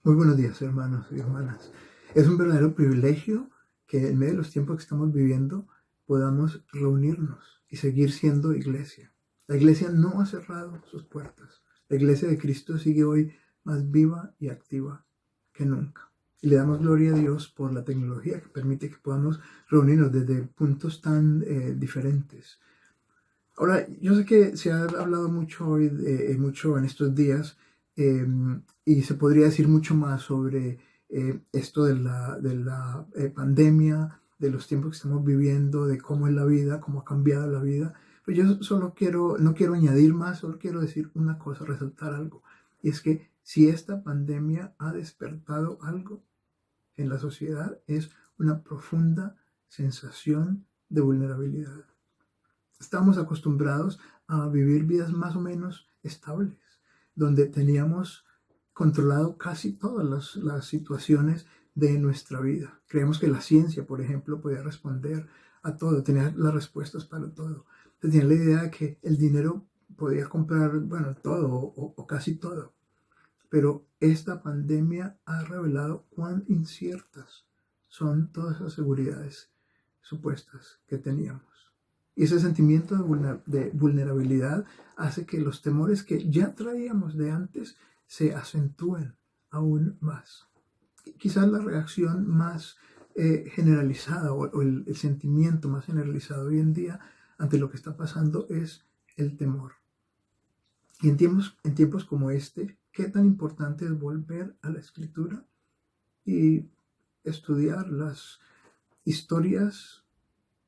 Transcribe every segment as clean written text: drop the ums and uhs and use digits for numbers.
Muy buenos días, hermanos y hermanas. Es un verdadero privilegio que en medio de los tiempos que estamos viviendo podamos reunirnos y seguir siendo iglesia. La iglesia no ha cerrado sus puertas. La iglesia de Cristo sigue hoy más viva y activa que nunca. Y le damos gloria a Dios por la tecnología que permite que podamos reunirnos desde puntos tan diferentes. Ahora, yo sé que se ha hablado mucho hoy, mucho en estos días, eh, y se podría decir mucho más sobre esto de la pandemia, de los tiempos que estamos viviendo, de cómo es la vida, cómo ha cambiado la vida. Pero yo no quiero añadir más, solo quiero decir una cosa, resaltar algo. Y es que si esta pandemia ha despertado algo en la sociedad, es una profunda sensación de vulnerabilidad. Estamos acostumbrados a vivir vidas más o menos estables, donde teníamos controlado casi todas las situaciones de nuestra vida. Creemos que la ciencia, por ejemplo, podía responder a todo, tenía las respuestas para todo. Tenía la idea de que el dinero podía comprar, bueno, todo o casi todo. Pero esta pandemia ha revelado cuán inciertas son todas las seguridades supuestas que teníamos. Y ese sentimiento de vulnerabilidad hace que los temores que ya traíamos de antes se acentúen aún más. Quizás la reacción más generalizada o el sentimiento más generalizado hoy en día ante lo que está pasando es el temor. Y en tiempos como este, qué tan importante es volver a la escritura y estudiar las historias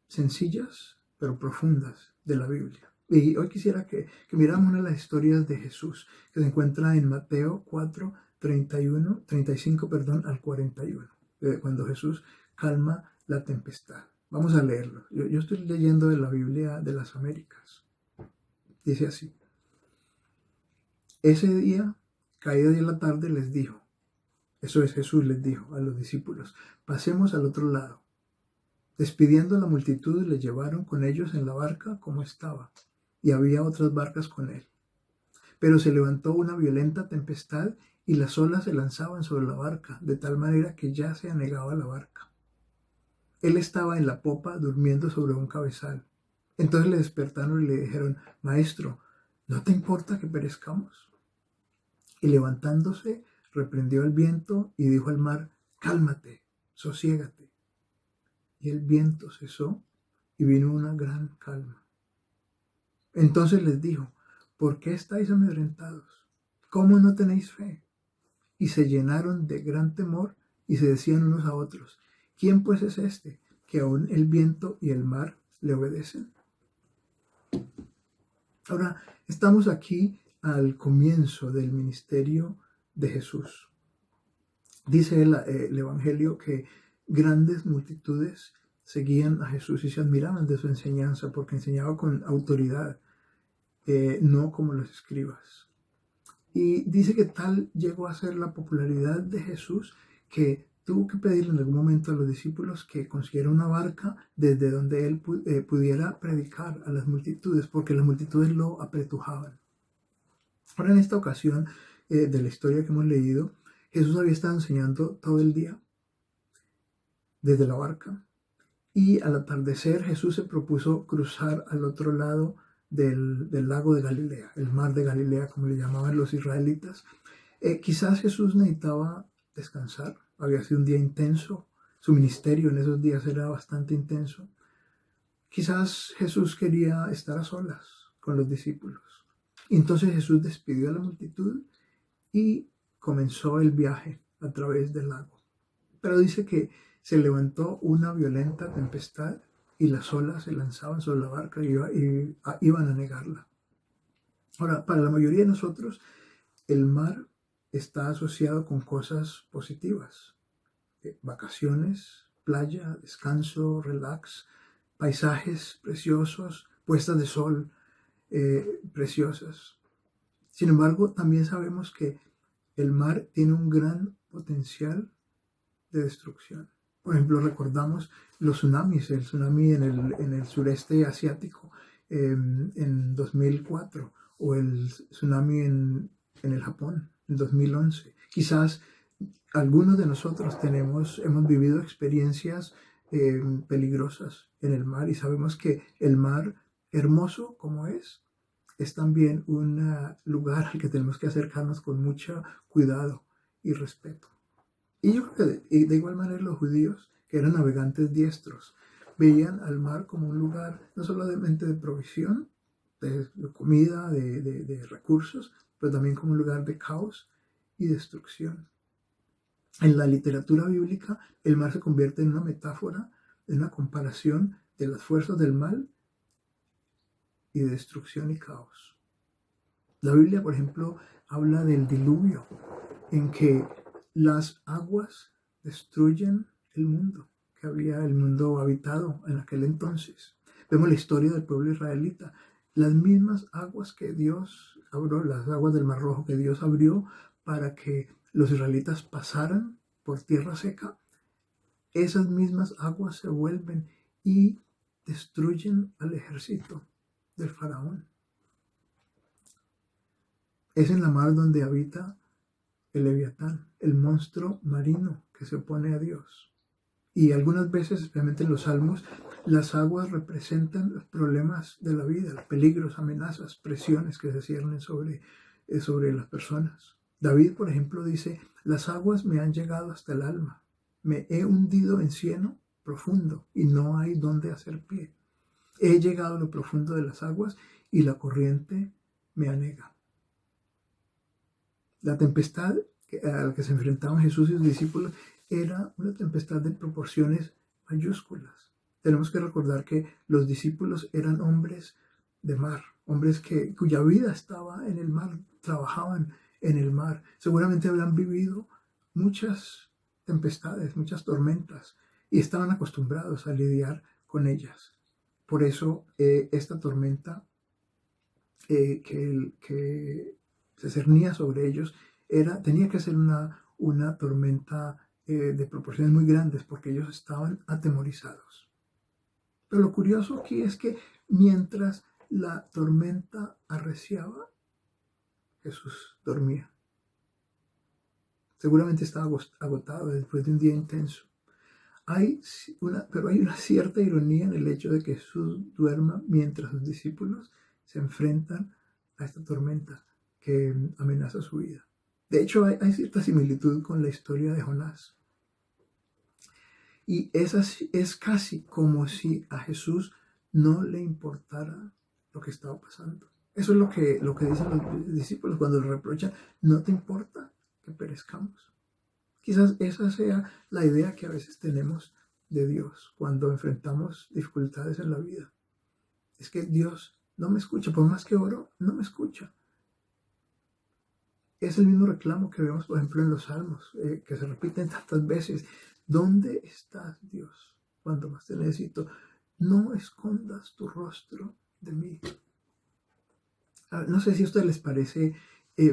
sencillas pero profundas de la Biblia. Y hoy quisiera que miráramos una de las historias de Jesús que se encuentra en Mateo 4, 35, al 41, cuando Jesús calma la tempestad. Vamos a leerlo. Yo estoy leyendo de la Biblia de las Américas. Dice así: ese día, caída de la tarde, les dijo, eso es, Jesús les dijo a los discípulos, pasemos al otro lado. Despidiendo a la multitud, le llevaron con ellos en la barca como estaba, y había otras barcas con él. Pero se levantó una violenta tempestad y las olas se lanzaban sobre la barca, de tal manera que ya se anegaba la barca. Él estaba en la popa durmiendo sobre un cabezal. Entonces le despertaron y le dijeron, Maestro, ¿no te importa que perezcamos? Y levantándose, reprendió el viento y dijo al mar, Cálmate, sosiégate. Y el viento cesó y vino una gran calma. Entonces les dijo, ¿por qué estáis amedrentados? ¿Cómo no tenéis fe? Y se llenaron de gran temor y se decían unos a otros, ¿quién pues es este que aún el viento y el mar le obedecen? Ahora, estamos aquí al comienzo del ministerio de Jesús. Dice el Evangelio que grandes multitudes seguían a Jesús y se admiraban de su enseñanza porque enseñaba con autoridad, no como los escribas. Y dice que tal llegó a ser la popularidad de Jesús que tuvo que pedirle en algún momento a los discípulos que consiguiera una barca desde donde él pudiera predicar a las multitudes, porque las multitudes lo apretujaban. Ahora, en esta ocasión de la historia que hemos leído, Jesús había estado enseñando todo el día desde la barca y al atardecer Jesús se propuso cruzar al otro lado del lago de Galilea, el mar de Galilea, como le llamaban los israelitas. Quizás Jesús necesitaba descansar, había sido un día intenso, su ministerio en esos días era bastante intenso. Quizás Jesús quería estar a solas con los discípulos. Entonces Jesús despidió a la multitud y comenzó el viaje a través del lago. Pero dice que se levantó una violenta tempestad y las olas se lanzaban sobre la barca y iban a anegarla. Ahora, para la mayoría de nosotros, el mar está asociado con cosas positivas. Vacaciones, playa, descanso, relax, paisajes preciosos, puestas de sol preciosas. Sin embargo, también sabemos que el mar tiene un gran potencial de destrucción. Por ejemplo, recordamos los tsunamis, el tsunami en el sureste asiático en 2004 o el tsunami en el Japón en 2011. Quizás Algunos de nosotros hemos vivido experiencias peligrosas en el mar y sabemos que el mar, hermoso como es también un lugar al que tenemos que acercarnos con mucho cuidado y respeto. Y yo creo que de igual manera los judíos, que eran navegantes diestros, veían al mar como un lugar no solamente de provisión, de comida, de recursos, pero también como un lugar de caos y destrucción. En la literatura bíblica, el mar se convierte en una metáfora, en una comparación de las fuerzas del mal y de destrucción y caos. La Biblia, por ejemplo, habla del diluvio, en que las aguas destruyen el mundo, que había el mundo habitado en aquel entonces. Vemos la historia del pueblo israelita. Las mismas aguas que Dios abrió, las aguas del Mar Rojo que Dios abrió para que los israelitas pasaran por tierra seca, esas mismas aguas se vuelven y destruyen al ejército del faraón. Es en la mar donde habita el Leviatán, el monstruo marino que se opone a Dios. Y algunas veces, especialmente en los Salmos, las aguas representan los problemas de la vida, los peligros, amenazas, presiones que se ciernen sobre las personas. David, por ejemplo, dice, las aguas me han llegado hasta el alma, me he hundido en cieno profundo y no hay donde hacer pie. He llegado a lo profundo de las aguas y la corriente me anega. La tempestad a la que se enfrentaban Jesús y sus discípulos era una tempestad de proporciones mayúsculas. Tenemos que recordar que los discípulos eran hombres de mar, hombres cuya vida estaba en el mar, trabajaban en el mar. Seguramente habrán vivido muchas tempestades, muchas tormentas, y estaban acostumbrados a lidiar con ellas. Por eso esta tormenta que se cernía sobre ellos tenía que ser una tormenta de proporciones muy grandes porque ellos estaban atemorizados. Pero lo curioso aquí es que mientras la tormenta arreciaba, Jesús dormía. Seguramente estaba agotado después de un día intenso. Pero hay una cierta ironía en el hecho de que Jesús duerma mientras sus discípulos se enfrentan a esta tormenta que amenaza su vida. De hecho, hay cierta similitud con la historia de Jonás. Y es casi como si a Jesús no le importara lo que estaba pasando. Eso es lo que dicen los discípulos cuando le reprochan, no te importa que perezcamos. Quizás esa sea la idea que a veces tenemos de Dios cuando enfrentamos dificultades en la vida. Es que Dios no me escucha, por más que oro, no me escucha. Es el mismo reclamo que vemos, por ejemplo, en los Salmos, que se repiten tantas veces. ¿Dónde estás, Dios, cuando más te necesito? No escondas tu rostro de mí. No sé si a ustedes les parece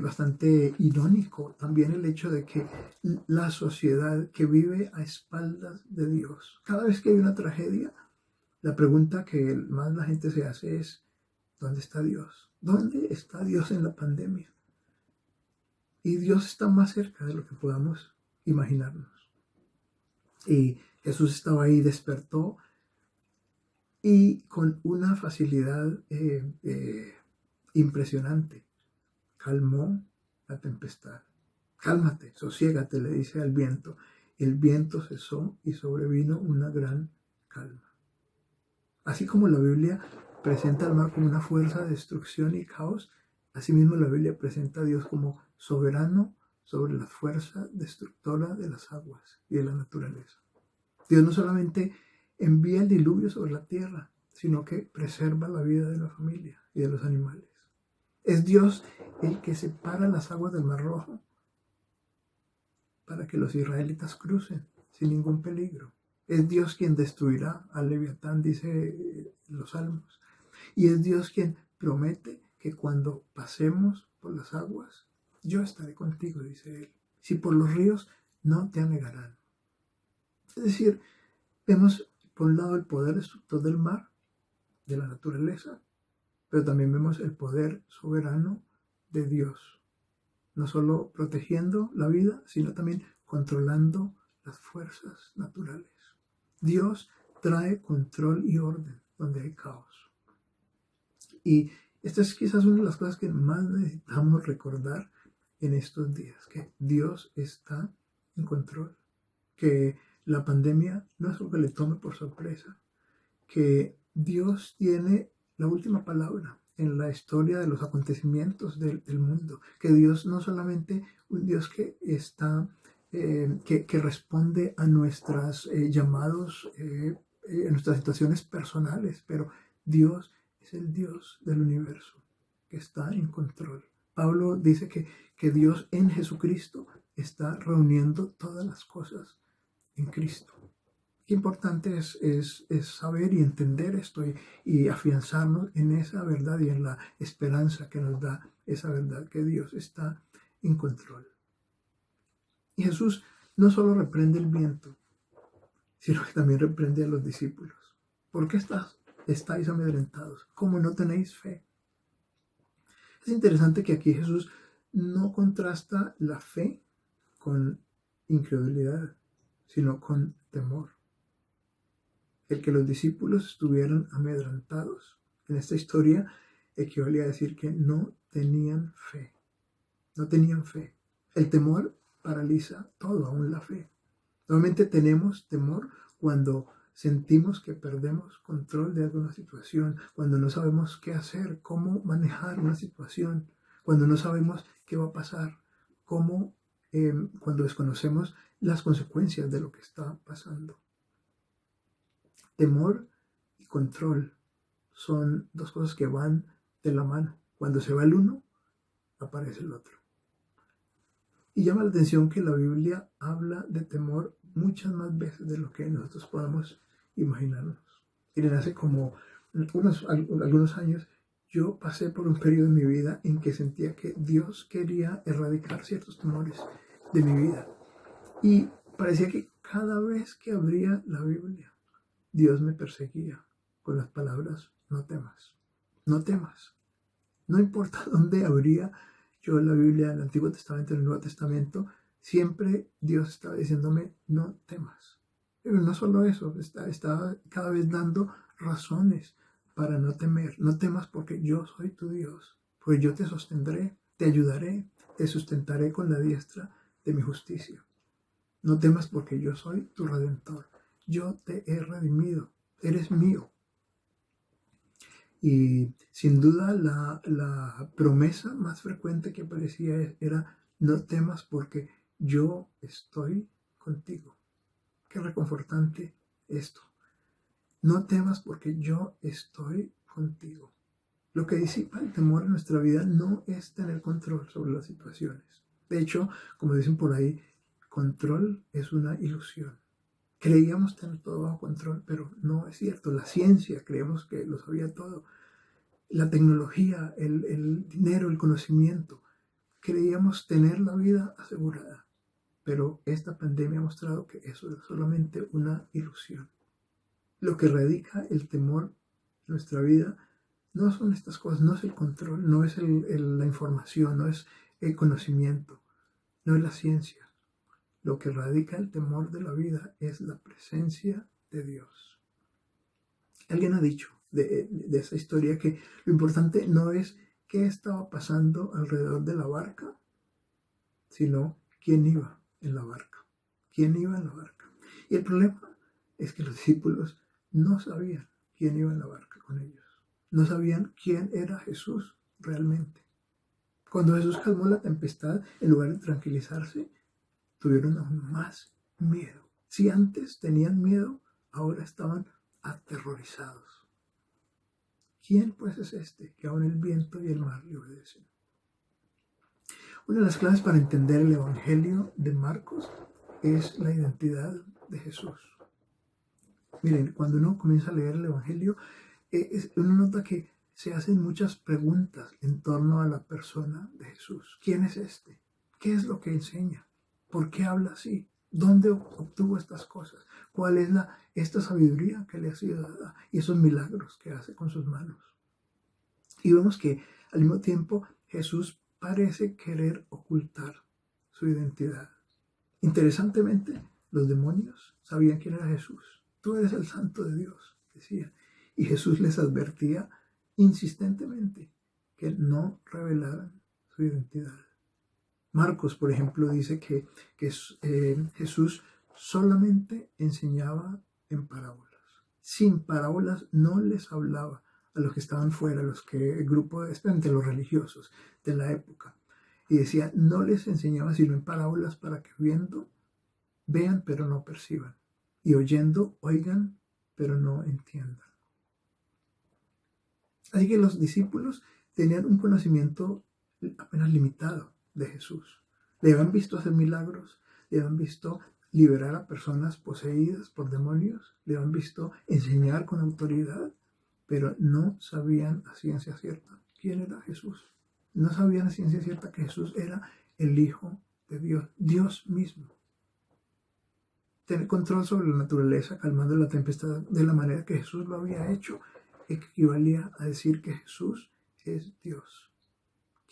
bastante irónico también el hecho de que la sociedad que vive a espaldas de Dios, cada vez que hay una tragedia, la pregunta que más la gente se hace es, ¿dónde está Dios? ¿Dónde está Dios en la pandemia? Y Dios está más cerca de lo que podamos imaginarnos. Y Jesús estaba ahí, despertó y con una facilidad impresionante calmó la tempestad. Cálmate, sosiégate, le dice al viento. El viento cesó y sobrevino una gran calma. Así como la Biblia presenta al mar como una fuerza de destrucción y caos, asimismo la Biblia presenta a Dios como soberano sobre la fuerza destructora de las aguas y de la naturaleza. Dios no solamente envía el diluvio sobre la tierra, sino que preserva la vida de la familia y de los animales. Es Dios el que separa las aguas del Mar Rojo para que los israelitas crucen sin ningún peligro. Es Dios quien destruirá al Leviatán, dice los Salmos. Y es Dios quien promete que cuando pasemos por las aguas, yo estaré contigo, dice Él. Si por los ríos, no te anegarán. Es decir, vemos por un lado el poder destructor del mar, de la naturaleza, pero también vemos el poder soberano de Dios. no solo protegiendo la vida, sino también controlando las fuerzas naturales. Dios trae control y orden donde hay caos. Y esta es quizás una de las cosas que más necesitamos recordar en estos días, que Dios está en control, que la pandemia no es algo que le tome por sorpresa, que Dios tiene la última palabra en la historia de los acontecimientos del mundo, que Dios no solamente un Dios que está, que responde a nuestros llamados, a nuestras situaciones personales, pero Dios es el Dios del universo, que está en control. Pablo dice que Dios en Jesucristo está reuniendo todas las cosas en Cristo. Qué importante es saber y entender esto y afianzarnos en esa verdad y en la esperanza que nos da esa verdad, que Dios está en control. Y Jesús no solo reprende el viento, sino que también reprende a los discípulos. ¿Por qué estáis amedrentados? ¿Cómo no tenéis fe? Es interesante que aquí Jesús no contrasta la fe con incredulidad, sino con temor. El que los discípulos estuvieran amedrentados en esta historia equivale a decir que no tenían fe. No tenían fe. El temor paraliza todo, aún la fe. Normalmente tenemos temor cuando sentimos que perdemos control de alguna situación, cuando no sabemos qué hacer, cómo manejar una situación, cuando no sabemos qué va a pasar, cuando desconocemos las consecuencias de lo que está pasando. Temor y control son dos cosas que van de la mano. Cuando se va el uno, aparece el otro. Y llama la atención que la Biblia habla de temor muchas más veces de lo que nosotros podamos imaginarnos. Miren, hace como algunos años yo pasé por un periodo en mi vida en que sentía que Dios quería erradicar ciertos temores de mi vida. Y parecía que cada vez que abría la Biblia, Dios me perseguía con las palabras, no temas, no temas. No importa dónde abría yo la Biblia, el Antiguo Testamento, el Nuevo Testamento, siempre Dios estaba diciéndome, no temas. Pero no solo eso, estaba cada vez dando razones para no temer. No temas porque yo soy tu Dios, porque yo te sostendré, te ayudaré, te sustentaré con la diestra de mi justicia. No temas porque yo soy tu Redentor. Yo te he redimido, eres mío. Y sin duda la promesa más frecuente que aparecía era, no temas porque yo estoy contigo. Qué reconfortante esto. No temas porque yo estoy contigo. Lo que disipa el temor en nuestra vida no es tener control sobre las situaciones. De hecho, como dicen por ahí, control es una ilusión. Creíamos tener todo bajo control, pero no es cierto. La ciencia creemos que lo sabía todo. La tecnología, el dinero, el conocimiento. Creíamos tener la vida asegurada. Pero esta pandemia ha mostrado que eso es solamente una ilusión. Lo que radica el temor en nuestra vida no son estas cosas, no es el control, no es la información, no es el conocimiento, no es la ciencia. Lo que radica el temor de la vida es la presencia de Dios. Alguien ha dicho de esa historia que lo importante no es qué estaba pasando alrededor de la barca, sino quién iba en la barca. ¿Quién iba en la barca? Y el problema es que los discípulos no sabían quién iba en la barca con ellos. No sabían quién era Jesús realmente. Cuando Jesús calmó la tempestad, en lugar de tranquilizarse, tuvieron aún más miedo. Si antes tenían miedo, ahora estaban aterrorizados. ¿Quién pues es este que aún el viento y el mar le obedecen? Una de las claves para entender el Evangelio de Marcos es la identidad de Jesús. Miren, cuando uno comienza a leer el Evangelio, uno nota que se hacen muchas preguntas en torno a la persona de Jesús. ¿Quién es este? ¿Qué es lo que enseña? ¿Por qué habla así? ¿Dónde obtuvo estas cosas? ¿Cuál es esta sabiduría que le ha sido dada? Y esos milagros que hace con sus manos. Y vemos que al mismo tiempo Jesús parece querer ocultar su identidad. Interesantemente, los demonios sabían quién era Jesús. Tú eres el Santo de Dios, decía. Y Jesús les advertía insistentemente que no revelaran su identidad. Marcos, por ejemplo, dice que Jesús solamente enseñaba en parábolas. Sin parábolas no les hablaba a los que estaban fuera, el grupo de los religiosos de la época. Y decía, no les enseñaba sino en parábolas para que viendo, vean pero no perciban. Y oyendo, oigan pero no entiendan. Así que los discípulos tenían un conocimiento apenas limitado de Jesús. Le habían visto hacer milagros, le habían visto liberar a personas poseídas por demonios, le habían visto enseñar con autoridad, pero no sabían a ciencia cierta quién era Jesús. No sabían a ciencia cierta que Jesús era el Hijo de Dios, Dios mismo. Tener control sobre la naturaleza, calmando la tempestad de la manera que Jesús lo había hecho, equivalía a decir que Jesús es Dios.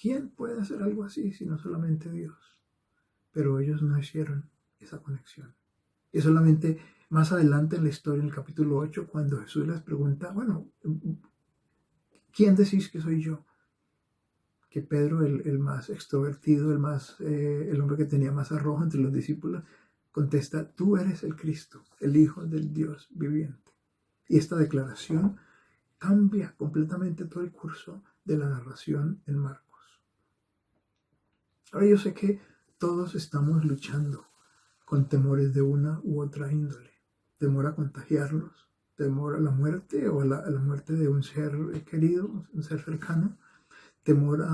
¿Quién puede hacer algo así si no solamente Dios? Pero ellos no hicieron esa conexión. Y solamente más adelante en la historia, en el capítulo 8, cuando Jesús les pregunta, bueno, ¿quién decís que soy yo? Que Pedro, el más extrovertido, el hombre que tenía más arrojo entre los discípulos, contesta, tú eres el Cristo, el Hijo del Dios viviente. Y esta declaración cambia completamente todo el curso de la narración en Marcos. Ahora yo sé que todos estamos luchando con temores de una u otra índole. Temor a contagiarnos, temor a la muerte o a la muerte de un ser querido, un ser cercano, temor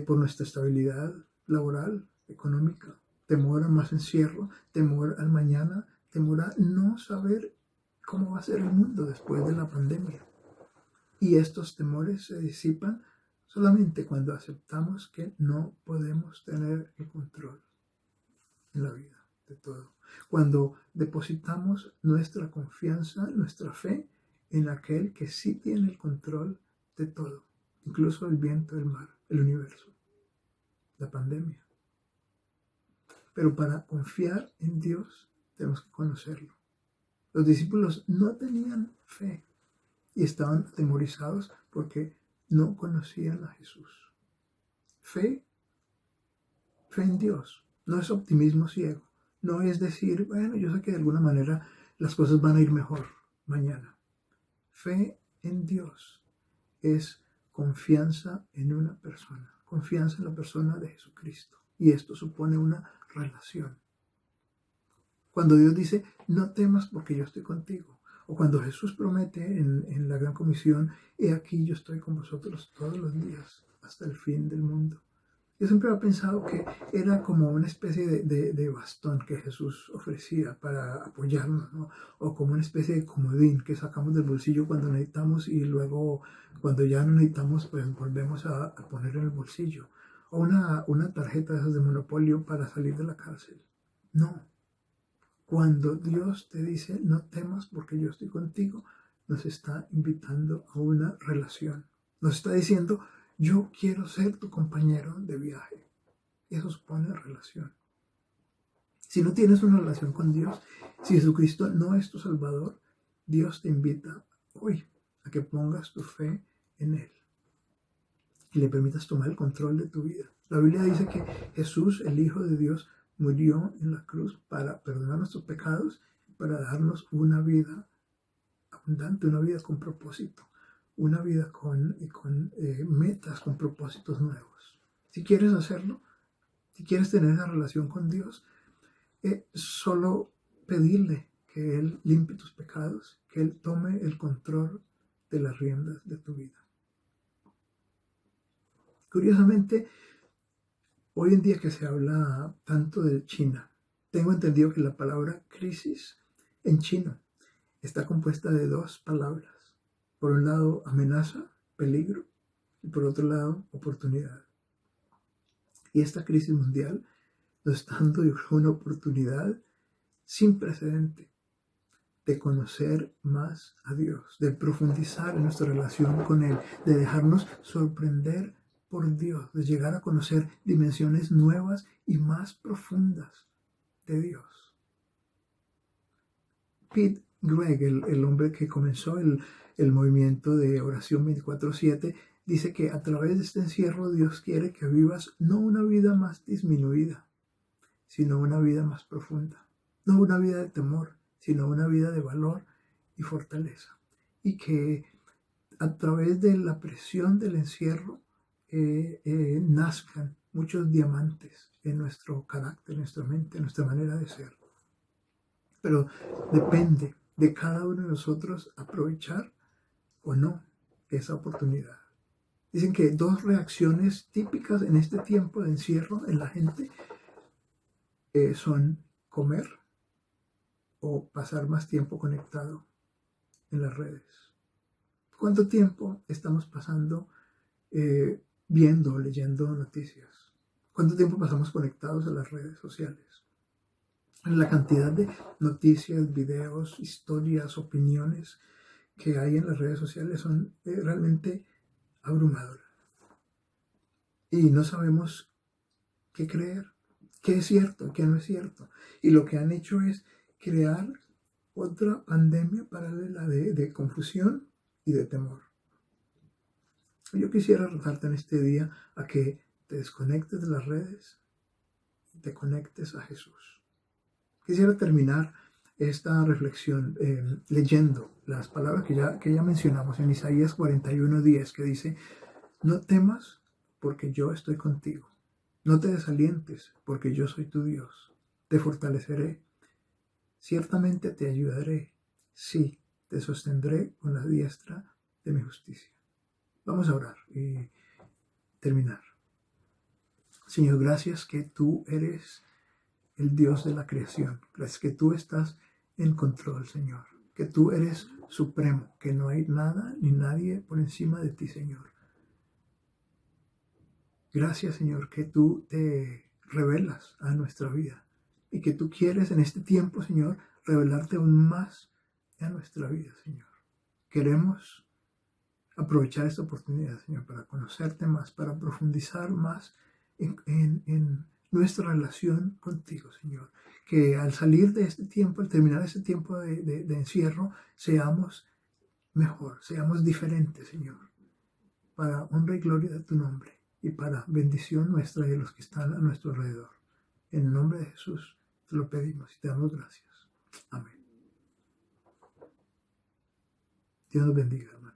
por nuestra estabilidad laboral, económica, temor a más encierro, temor al mañana, temor a no saber cómo va a ser el mundo después de la pandemia. Y estos temores se disipan solamente cuando aceptamos que no podemos tener el control en la vida de todo. Cuando depositamos nuestra confianza, nuestra fe en aquel que sí tiene el control de todo, incluso el viento, el mar, el universo, la pandemia. Pero para confiar en Dios tenemos que conocerlo. Los discípulos no tenían fe y estaban atemorizados porque no conocían a Jesús. Fe en Dios, no es optimismo ciego, no es decir, bueno, yo sé que de alguna manera las cosas van a ir mejor mañana. Fe en Dios es confianza en una persona, confianza en la persona de Jesucristo. Y esto supone una relación. Cuando Dios dice, no temas porque yo estoy contigo. O cuando Jesús promete en la Gran Comisión, he aquí yo estoy con vosotros todos los días hasta el fin del mundo. Yo siempre he pensado que era como una especie de bastón que Jesús ofrecía para apoyarnos, ¿no? O como una especie de comodín que sacamos del bolsillo cuando necesitamos y luego cuando ya no necesitamos, pues volvemos a poner en el bolsillo. O una tarjeta de esas de Monopolio para salir de la cárcel. No. Cuando Dios te dice, no temas porque yo estoy contigo, nos está invitando a una relación. Nos está diciendo, yo quiero ser tu compañero de viaje. Y eso supone relación. Si no tienes una relación con Dios, si Jesucristo no es tu Salvador, Dios te invita hoy a que pongas tu fe en Él y le permitas tomar el control de tu vida. La Biblia dice que Jesús, el Hijo de Dios, murió en la cruz para perdonar nuestros pecados y para darnos una vida abundante, una vida con propósito, una vida con metas, con propósitos nuevos. Si quieres hacerlo, si quieres tener esa relación con Dios, solo pedirle que Él limpie tus pecados, que Él tome el control de las riendas de tu vida. Curiosamente, hoy en día que se habla tanto de China, tengo entendido que la palabra crisis en chino está compuesta de dos palabras. Por un lado, amenaza, peligro, y por otro lado, oportunidad. Y esta crisis mundial nos está dando una oportunidad sin precedente de conocer más a Dios, de profundizar en nuestra relación con Él, de dejarnos sorprender por Dios, de llegar a conocer dimensiones nuevas y más profundas de Dios. Pete Greig, el hombre que comenzó el movimiento de oración 24/7, dice que a través de este encierro Dios quiere que vivas no una vida más disminuida, sino una vida más profunda. No una vida de temor, sino una vida de valor y fortaleza. Y que a través de la presión del encierro nazcan muchos diamantes en nuestro carácter, en nuestra mente, en nuestra manera de ser. Pero depende de cada uno de nosotros aprovechar o no esa oportunidad. Dicen que dos reacciones típicas en este tiempo de encierro en la gente son comer o pasar más tiempo conectado en las redes. ¿Cuánto tiempo estamos pasando viendo o leyendo noticias? ¿Cuánto tiempo pasamos conectados a las redes sociales? La cantidad de noticias, videos, historias, opiniones que hay en las redes sociales son realmente abrumadoras. Y no sabemos qué creer, qué es cierto, qué no es cierto. Y lo que han hecho es crear otra pandemia paralela de confusión y de temor. Yo quisiera retarte en este día a que te desconectes de las redes y te conectes a Jesús. Quisiera terminar esta reflexión leyendo las palabras que ya mencionamos en Isaías 41:10, que dice: no temas porque yo estoy contigo. No te desalientes porque yo soy tu Dios. Te fortaleceré. Ciertamente te ayudaré. Sí, te sostendré con la diestra de mi justicia. Vamos a orar y terminar. Señor, gracias que tú eres el Dios de la creación. Gracias que tú estás en control, Señor. Que tú eres supremo, que no hay nada ni nadie por encima de ti, Señor. Gracias, Señor, que tú te revelas a nuestra vida y que tú quieres en este tiempo, Señor, revelarte aún más a nuestra vida, Señor. Queremos aprovechar esta oportunidad, Señor, para conocerte más, para profundizar más en nuestra relación contigo, Señor. Que al salir de este tiempo, al terminar este tiempo de encierro, seamos mejor, seamos diferentes, Señor, para honra y gloria de tu nombre y para bendición nuestra y de los que están a nuestro alrededor. En el nombre de Jesús te lo pedimos y te damos gracias. Amén. Dios nos bendiga, hermano.